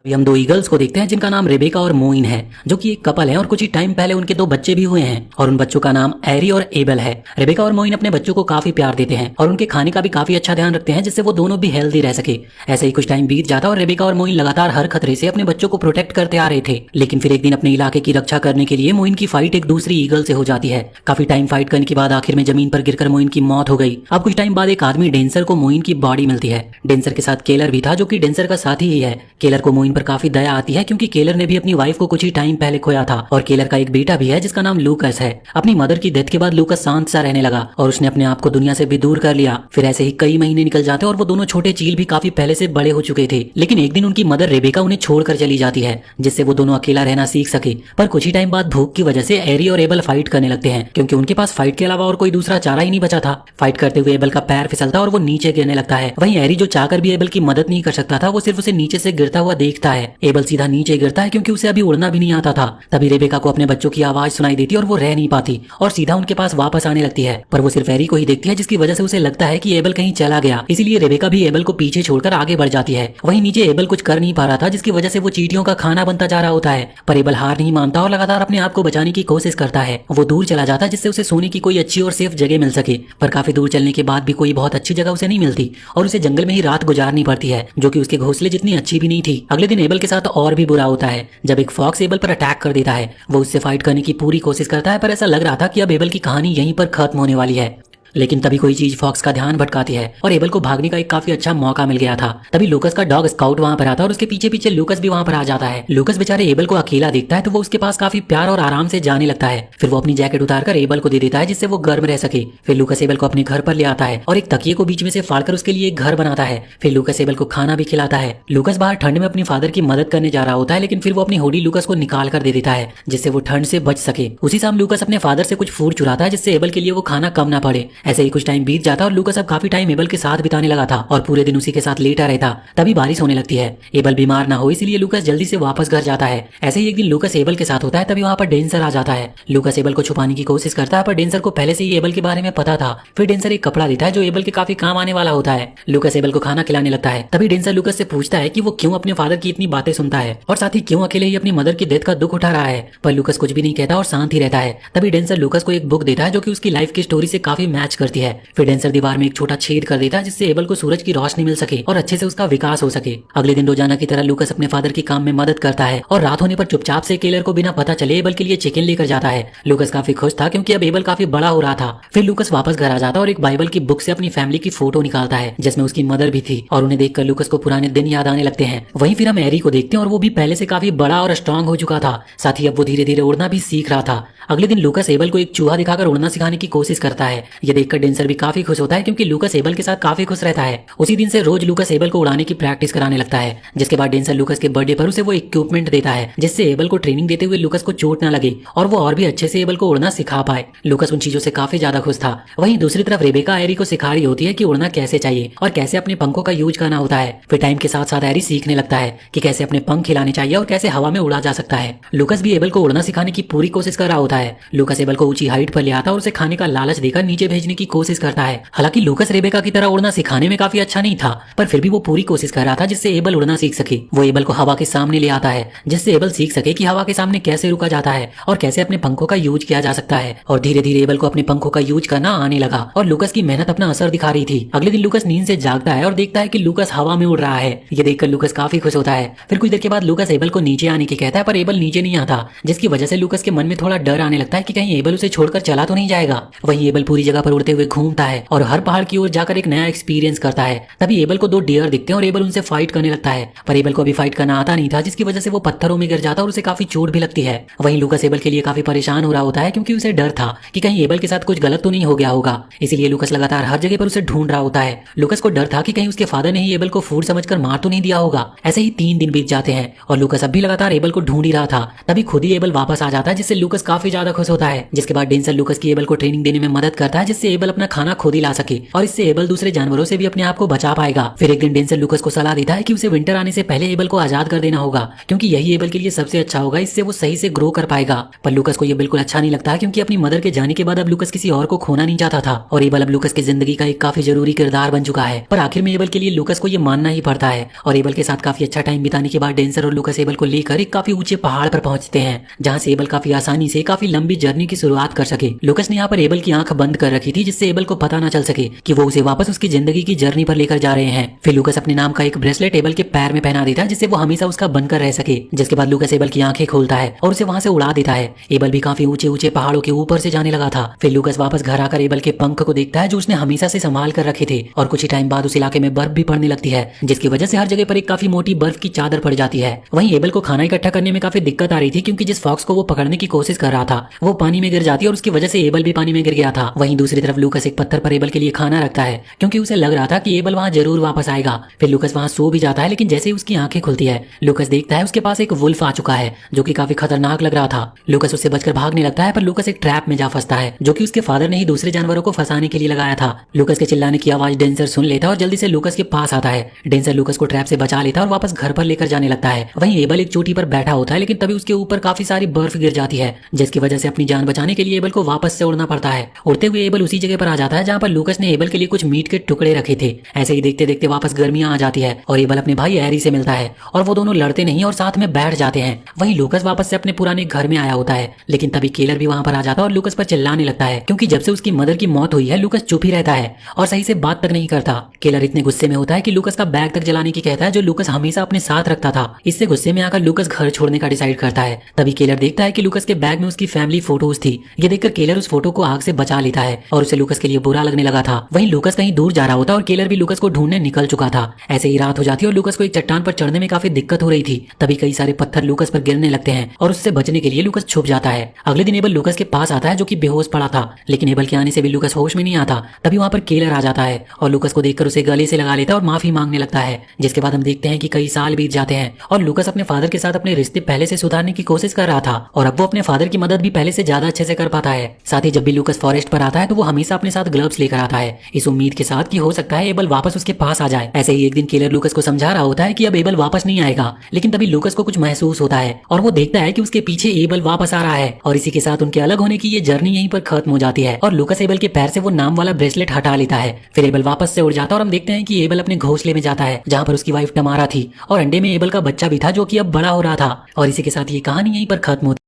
अभी हम दो ईगल्स को देखते हैं जिनका नाम रेबेका और मोइन है, जो कि एक कपल है और कुछ ही टाइम पहले उनके दो बच्चे भी हुए हैं और उन बच्चों का नाम एरी और एबल है। रेबेका और मोइन अपने बच्चों को काफी प्यार देते हैं और उनके खाने का भी काफी अच्छा ध्यान रखते हैं जिससे वो दोनों भी हेल्दी रह सके। ऐसे ही कुछ टाइम बीत जाता और रेबेका और मोइन लगातार हर खतरे से अपने बच्चों को प्रोटेक्ट करते आ रहे थे। लेकिन फिर एक दिन अपने इलाके की रक्षा करने के लिए मोइन की फाइट एक दूसरी ईगल से हो जाती है। काफी टाइम फाइट करने के बाद आखिर में जमीन पर गिरकर मोइन की मौत हो गई। अब कुछ टाइम बाद एक आदमी डेंसर को मोइन की बॉडी मिलती है। डेंसर के साथ केलर भी था जो कि डेंसर का साथी ही है। केलर को मोइन पर काफी दया आती है क्योंकि केलर ने भी अपनी वाइफ को कुछ ही टाइम पहले खोया था और केलर का एक बेटा भी है जिसका नाम लूकस है। अपनी मदर की डेथ के बाद लूकस शांत सा रहने लगा और उसने अपने आप को दुनिया से भी दूर कर लिया। फिर ऐसे ही कई महीने निकल जाते और वो दोनों छोटे चील भी काफी पहले से बड़े हो चुके थे। लेकिन एक दिन उनकी मदर रेबेका उन्हें छोड़कर चली जाती है जिससे वो दोनों अकेला रहना सीख सके। पर कुछ ही टाइम बाद भूख की वजह से एरी और एबल फाइट करने लगते हैं क्योंकि उनके पास फाइट के अलावा और कोई दूसरा चारा ही नहीं बचा था। फाइट करते हुए एबल का पैर फिसलता और वो नीचे गिरने लगता है। वहीं एरी जो चाहकर भी एबल की मदद नहीं कर सकता था वो सिर्फ उसे नीचे से गिरता हुआ देखता है। एबल सीधा नीचे गिरता है क्योंकि उसे अभी उड़ना भी नहीं आता था। तभी रेबेका को अपने बच्चों की आवाज सुनाई देती है और वो रह नहीं पाती और सीधा उनके पास वापस आने लगती है। पर वो सिर्फ एरी को ही देखती है जिसकी वजह से उसे लगता है कि एबल कहीं चला गया। इसीलिए रेबेका भी एबल को पीछे छोड़कर आगे बढ़ जाती है। वहीं नीचे एबल कुछ कर नहीं पा रहा था जिसकी वजह से वो चींटियों का खाना बनता जा रहा होता है। पर एबल हार नहीं मानता और लगातार अपने आप को बचाने की कोशिश करता है। वो दूर चला जाता है जिससे उसे सोने की कोई अच्छी और सेफ जगह मिल सके। पर काफी दूर चलने के बाद भी कोई बहुत अच्छी जगह उसे नहीं मिलती और उसे जंगल में ही रात गुजारनी पड़ती है जो कि उसके घोंसले जितनी अच्छी भी नहीं थी। अगले दिन एबल के साथ और भी बुरा होता है जब एक फॉक्स एबल पर अटैक कर देता है। वो उससे फाइट करने की पूरी कोशिश करता है पर ऐसा लग रहा था कि अब एबल की कहानी यहीं पर खत्म होने वाली है। लेकिन तभी कोई चीज फॉक्स का ध्यान भटकाती है और एबल को भागने का एक काफी अच्छा मौका मिल गया था। तभी लूकस का डॉग स्काउट वहां पर आता है और उसके पीछे पीछे लूकस भी वहां पर आ जाता है। लूकस बेचारे एबल को अकेला देखता है तो वो उसके पास काफी प्यार और आराम से जाने लगता है। फिर वो अपनी जैकेट उतारकर एबल को दे देता है जिससे वो गर्म रह सके। फिर लूकस एबल को अपने घर पर ले आता है और एक तकिए को बीच में से फाड़कर उसके लिए एक घर बनाता है। फिर लूकस एबल को खाना भी खिलाता है। लूकस बाहर ठंड में अपनी फादर की मदद करने जा रहा होता है लेकिन फिर वो अपनी हुडी लूकस को निकाल कर दे देता है जिससे वो ठंड से बच सके। उसी शाम लूकस अपने फादर से कुछ फूड चुराता है जिससे एबल के लिए वो खाना कम ना पड़े। ऐसे ही कुछ टाइम बीत जाता और लूकस अब काफी टाइम एबल के साथ बिताने लगा था और पूरे दिन उसी के साथ लेटा रहता। तभी बारिश होने लगती है। एबल बीमार ना हो इसलिए लूकस जल्दी से वापस घर जाता है। ऐसे ही एक दिन लूकस एबल के साथ होता है तभी वहाँ पर डेंसर आ जाता है। लूकस एबल को छुपाने की कोशिश करता है पर डेंसर को पहले से ही एबल के बारे में पता था। फिर डेंसर एक कपड़ा देता है जो एबल के काफी काम आने वाला होता है। लूकस एबल को खाना खिलाने लगता है। तभी डेंसर लूकस से पूछता है कि वो क्यों अपने फादर की इतनी बातें सुनता है और साथ ही क्यों अकेले ही अपनी मदर की डेथ का दुख उठा रहा है। पर लूकस कुछ भी नहीं कहता और शांत ही रहता है। तभी डेंसर लूकस को एक बुक देता है जो कि उसकी लाइफ की स्टोरी से काफी मैच करती है। फिर डेंसर दीवार में एक छोटा छेद कर देता है जिससे एबल को सूरज की रोशनी मिल सके और अच्छे से उसका विकास हो सके। अगले दिन रोजाना की तरह लूकस अपने फादर की काम में मदद करता है और रात होने पर चुपचाप से केलर को बिना पता चले एबल के लिए चिकन लेकर जाता है। लूकस काफी खुश था क्योंकि अब एबल काफी बड़ा हो रहा था। फिर लूकस वापस घर आ जाता और एक बाइबल की बुक से अपनी फैमिली की फोटो निकालता है जिसमें उसकी मदर भी थी और उन्हें देखकर लूकस को पुराने दिन याद आने लगते हैं। वहीं फिर हम एरी को देखते हैं और वो भी पहले से काफी बड़ा और स्ट्रांग हो चुका था। साथ ही अब वो धीरे धीरे उड़ना भी सीख रहा था। अगले दिन लूकस एबल को एक चूहा दिखाकर उड़ना सिखाने की कोशिश करता है। ये देखकर डेंसर भी काफी खुश होता है क्योंकि लूकस एबल के साथ काफी खुश रहता है। उसी दिन से रोज लूकस एबल को उड़ाने की प्रैक्टिस कराने लगता है। जिसके बाद डेंसर लूकस के बर्थडे पर उसे वो इक्विपमेंट देता है जिससे एबल को ट्रेनिंग देते हुए लूकस को चोट न लगे और वो और भी अच्छे से एबल को उड़ना सिखा पाए। लूकस उन चीजों से काफी ज्यादा खुश था। वहीं दूसरी तरफ रेबेका एरी को सिखा रही होती है कि उड़ना कैसे चाहिए और कैसे अपने पंखों का यूज करना होता है। फिर टाइम के साथ साथ एरी सीखने लगता है कि कैसे अपने पंख हिलाने चाहिए और कैसे हवा में उड़ा जा सकता है। लूकस भी एबल को उड़ना सिखाने की पूरी कोशिश कर रहा होता है। लूकस एबल को ऊंची हाइट पर ले आता और उसे खाने का लालच देकर नीचे भेजने की कोशिश करता है। हालांकि लूकस रेबेका की तरह उड़ना सिखाने में काफी अच्छा नहीं था पर फिर भी वो पूरी कोशिश कर रहा था जिससे एबल उड़ना सीख सके। वो एबल को हवा के सामने ले आता है जिससे एबल सीख सके कि हवा के सामने कैसे रुका जाता है और कैसे अपने पंखों का यूज किया जा सकता है। और धीरे धीरे एबल को अपने पंखों का यूज करना आने लगा और लूकस की मेहनत अपना असर दिखा रही थी। अगले दिन लूकस नींद से जागता है और देखता है कि लूकस हवा में उड़ रहा है। ये देखकर लूकस काफी खुश होता है। फिर कुछ देर के बाद लूकस एबल को नीचे आने की कहता है पर एबल नीचे नहीं आता जिसकी वजह से लूकस के मन में थोड़ा डर आने लगता है कि कहीं एबल उसे छोड़कर चला तो नहीं जाएगा। वहीं एबल पूरी जगह पर उड़ते हुए घूमता है और हर पहाड़ की ओर जाकर एक नया एक्सपीरियंस करता है। तभी एबल को दो डियर दिखते हैं और एबल उनसे फाइट करने लगता है पर एबल को अभी फाइट करना आता नहीं था जिसकी वजह से वो पत्थरों में गिर जाता और उसे काफी चोट भी लगती है। वहीं लूकस एबल के लिए काफी परेशान हो रहा होता है क्योंकि उसे डर था कि कहीं एबल के साथ कुछ गलत तो नहीं हो गया होगा। इसीलिए लूकस लगातार हर जगह पर उसे ढूंढ रहा होता है। लूकस को डर था कि कहीं उसके फादर ने ही एबल को फूड समझकर मार तो नहीं दिया होगा। ऐसे ही 3 दिन बीत जाते हैं और लूकस अब भी लगातार एबल को ढूंढ ही रहा था। तभी खुद ही एबल वापस आ जाता है जिससे लूकस काफी ज्यादा खुश होता है। जिसके बाद डेंसर लूकस की एबल को ट्रेनिंग देने में मदद करता है जिससे जिससे एबल अपना खाना खुद ही ला सके और इससे एबल दूसरे जानवरों से भी अपने आप को बचा पाएगा। फिर एक दिन डेंजर लूकस को सलाह देता है कि उसे विंटर आने से पहले एबल को आजाद कर देना होगा, क्योंकि यही एबल के लिए सबसे अच्छा होगा, इससे वो सही से ग्रो कर पाएगा। पर लूकस को ये बिल्कुल अच्छा नहीं लगता, क्योंकि अपनी मदर के जाने के बाद अब लूकस किसी और को खोना नहीं चाहता था और एबल अब लूकस की जिंदगी का एक काफी जरूरी किरदार बन चुका है। पर आखिर में एबल के लिए लूकस को ये मानना ही पड़ता है और एबल के साथ काफी अच्छा टाइम बिताने के बाद डेंजर और लूकस एबल को लेकर एक काफी ऊंचे पहाड़ पर पहुंचते हैं, जहां से एबल काफी आसानी से काफी लंबी जर्नी की शुरुआत कर सके। लूकस ने यहाँ पर एबल की आंख बंद कर रखी थी, जिससे एबल को पता ना चल सके कि वो उसे वापस उसकी जिंदगी की जर्नी पर लेकर जा रहे हैं। फिर लूकस अपने नाम का एक ब्रेसलेट एबल के पैर में पहना देता है, जिससे वो हमेशा उसका बनकर रह सके। जिसके बाद लूकस एबल की आंखें खोलता है और उसे वहां से उड़ा देता है। एबल भी काफी ऊंचे ऊंचे पहाड़ों के ऊपर से जाने लगा था। फिर लूकस वापस घर आकर एबल के पंख को देखता है, जो उसने हमेशा से संभाल कर रखे थे, और कुछ ही टाइम बाद उस इलाके में बर्फ भी पड़ने लगती है, जिसकी वजह से हर जगह पर एक काफी मोटी बर्फ की चादर पड़ जाती है। वहीं एबल को खाना इकट्ठा करने में काफी दिक्कत आ रही थी, क्योंकि जिस फॉक्स को वो पकड़ने की कोशिश कर रहा था वो पानी में गिर जाती है और उसकी वजह से एबल भी पानी में गिर गया था। वहीं दूसरी तरफ लूकस एक पत्थर पर एबल के लिए खाना रखता है, क्योंकि उसे लग रहा था कि एबल वहां जरूर वापस आएगा। फिर लूकस वहां सो भी जाता है, लेकिन जैसे ही उसकी आंखें खुलती है लूकस देखता है उसके पास एक वुल्फ आ चुका है, जो कि काफी खतरनाक लग रहा था। लूकस उससे बचकर भागने लगता है, पर लूकस एक ट्रैप में जा फंसता है, जो कि उसके फादर ने ही दूसरे जानवरों को फंसाने के लिए लगाया था। लूकस के चिल्लाने की आवाज डेंजर सुन लेता है और जल्दी से लूकस के पास आता है। डेंजर लूकस को ट्रैप से बचा लेता है और वापस घर पर लेकर जाने लगता है। वहीं एबल एक चोटी पर बैठा होता है, लेकिन तभी उसके ऊपर काफी सारी बर्फ गिर जाती है, जिसकी वजह से अपनी जान बचाने के लिए एबल को वापस से उड़ना पड़ता है। उड़ते हुए एबल उसी जगह पर आ जाता है जहाँ पर लूकस ने एबल के लिए कुछ मीट के टुकड़े रखे थे। ऐसे ही देखते देखते वापस गर्मियां आ जाती है और एबल अपने भाई एरी से मिलता है और वो दोनों लड़ते नहीं और साथ में बैठ जाते हैं। वहीं लूकस वापस से अपने पुराने घर में आया होता है, लेकिन तभी केलर भी वहां पर आ जाता है और लूकस पर चिल्लाने लगता है, क्योंकि जब से उसकी मदर की मौत हुई है लूकस चुप ही रहता है और सही से बात तक नहीं करता। केलर इतने गुस्से में होता है कि लूकस का बैग तक जलाने की कहता है, जो लूकस हमेशा अपने साथ रखता था। इससे गुस्से में आकर लूकस घर छोड़ने का डिसाइड करता है। तभी केलर देखता है कि लूकस के बैग में उसकी फैमिली फोटोज थी। ये देखकर केलर उस फोटो को आग से बचा लेता है और उसे लूकस के लिए बुरा लगने लगा था। वहीं लूकस कहीं दूर जा रहा होता और केलर भी लूकस को ढूंढने निकल चुका था। ऐसे ही रात हो जाती है और लूकस को एक चट्टान पर चढ़ने में काफी दिक्कत हो रही थी। तभी कई सारे पत्थर लूकस पर गिरने लगते हैं और उससे बचने के लिए लूकस छुप जाता है। अगले दिन एबल लूकस के पास आता है, जो कि बेहोश पड़ा था, लेकिन एबल के आने से भी लूकस होश में नहीं आता। तभी वहां पर केलर आ जाता है और लूकस को देखकर उसे गले से लगा लेता है और माफी मांगने लगता है। जिसके बाद हम देखते हैं कि कई साल बीत जाते हैं और लूकस अपने फादर के साथ अपने रिश्ते पहले से सुधारने की कोशिश कर रहा था और अब वो अपने फादर की मदद भी पहले से ज्यादा अच्छे से कर पाता है। साथ ही जब भी लूकस फॉरेस्ट पर आता है तो वो हमेशा अपने साथ ग्लव्स लेकर आता है, इस उम्मीद के साथ कि हो सकता है एबल वापस उसके पास आ जाए। ऐसे ही एक दिन केलर लूकस को समझा रहा होता है कि अब एबल वापस नहीं आएगा, लेकिन तभी लूकस को कुछ महसूस होता है और वो देखता है कि उसके पीछे एबल वापस आ रहा है और इसी के साथ उनके अलग होने की ये जर्नी यहीं पर खत्म हो जाती है और लूकस एबल के पैर से वो नाम वाला ब्रेसलेट हटा लेता है। फिर एबल वापस से उड़ जाता है और हम देखते हैं कि एबल अपने घोंसले में जाता है, जहाँ पर उसकी वाइफ टमारा थी और अंडे में एबल का बच्चा भी था, जो कि अब बड़ा हो रहा था। और इसी के साथ ये कहानी यहीं पर खत्म होती है।